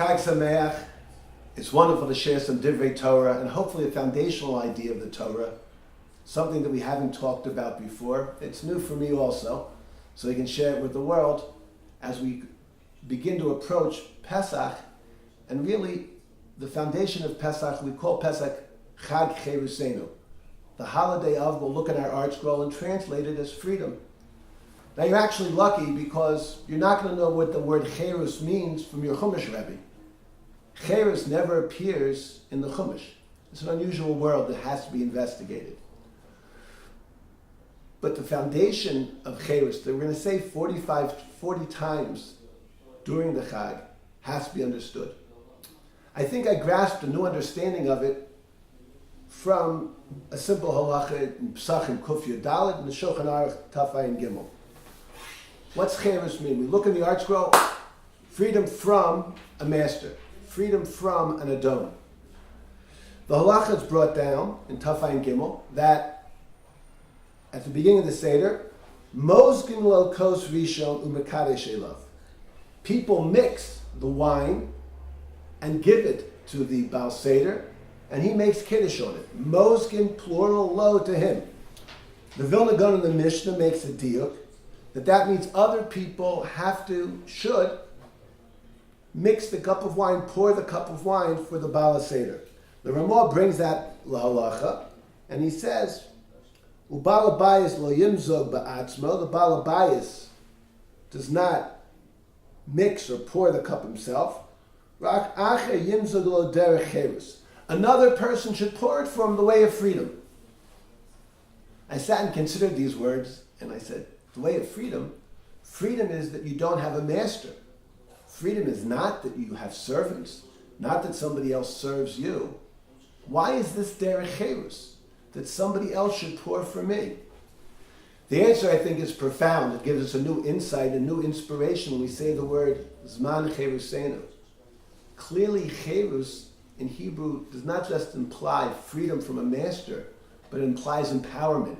Chag Sameach. It's wonderful to share some Divrei Torah and hopefully a foundational idea of the Torah, something that we haven't talked about before. It's new for me also, so we can share it with the world as we begin to approach Pesach. And really, the foundation of Pesach, we call Pesach Chag Cherusenu. The holiday of, we'll look at our art scroll and translate it as freedom. Now you're actually lucky because you're not going to know what the word Cherus means from your Chumash Rebbe. Cherus never appears in the Chumash. It's an unusual word that has to be investigated. But the foundation of Cherus, that we're going to say 40 times during the Chag, has to be understood. I think I grasped a new understanding of it from a simple halacha in Pesach and Kuf Yud Dalet and the Shulchan Aruch Taf Ayin Gimel. What's Cherus mean? We look in the art scroll, freedom from a master, freedom from an Adon. The halacha is brought down in Taf Ayin Gimel that at the beginning of the Seder, Mozgin lo kos rishon umekadesh elav. People mix the wine and give it to the Baal Seder, and he makes Kiddush on it. Mozgin, plural, lo to him. The Vilna Gaon in the Mishnah makes a diuk that means other people should mix the cup of wine, pour the cup of wine for the Baal Seder. The Ramah brings that lahalacha, and he says, Ubal Abayis lo yimzog ba'atzmo, the Baal Abayis does not mix or pour the cup himself. Rak acher yimzog lo derech cherus. Another person should pour it from the way of freedom. I sat and considered these words, and I said, the way of freedom is that you don't have a master. Freedom is not that you have servants, not that somebody else serves you. Why is this derech cherus, that somebody else should pour for me? The answer, I think, is profound. It gives us a new insight, a new inspiration when we say the word Zman Cherusenu. Clearly, cherus in Hebrew does not just imply freedom from a master, but it implies empowerment,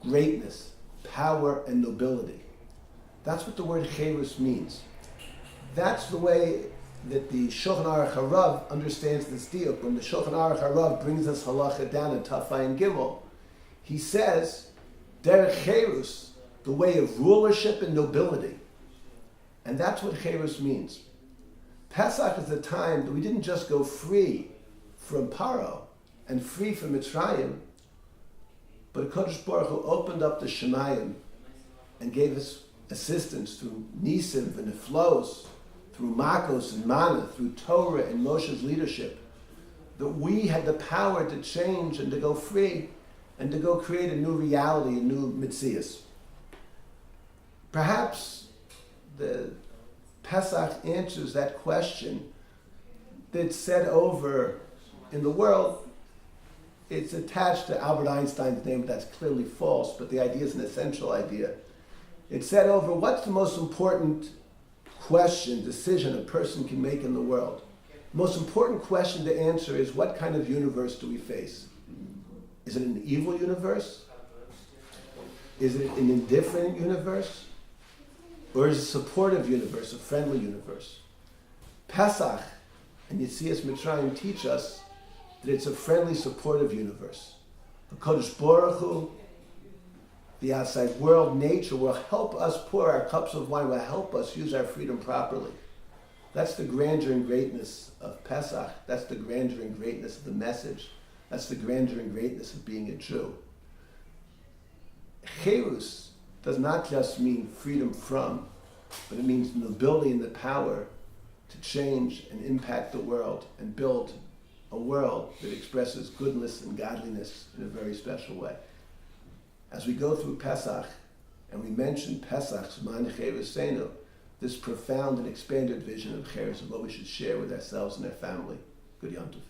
greatness, power, and nobility. That's what the word cherus means. That's the way that the Shulchan Aruch Harav understands this deal. When the Shulchan Aruch Harav brings us halacha down in Taf Ayin Gimel, he says, derech cherus, the way of rulership and nobility. And that's what cherus means. Pesach is a time that we didn't just go free from Paro and free from Mitzrayim, but HaKadosh Baruch Hu opened up the Shemayim and gave us assistance through Nisim and Niflos, through Makos and Mana, through Torah and Moshe's leadership, that we had the power to change and to go free and to go create a new reality, a new Metzias. Perhaps the Pesach answers that question that's said over in the world. It's attached to Albert Einstein's name, but that's clearly false, but the idea is an essential idea. It's said over what's the most important decision a person can make in the world. The most important question to answer is, what kind of universe do we face? Is it an evil universe? Is it an indifferent universe? Or is it a supportive universe, a friendly universe? Pesach and Yetzias Mitzrayim teach us that it's a friendly, supportive universe. The HaKadosh Baruch Hu, the outside world, nature, will help us pour our cups of wine, will help us use our freedom properly. That's the grandeur and greatness of Pesach. That's the grandeur and greatness of the message. That's the grandeur and greatness of being a Jew. Cherus does not just mean freedom from, but it means the nobility and the power to change and impact the world and build a world that expresses goodness and godliness in a very special way. As we go through Pesach, and we mention Pesach's Zman Cherusenu, this profound and expanded vision of Cherus, of what we should share with ourselves and our family. Good Yom Tov.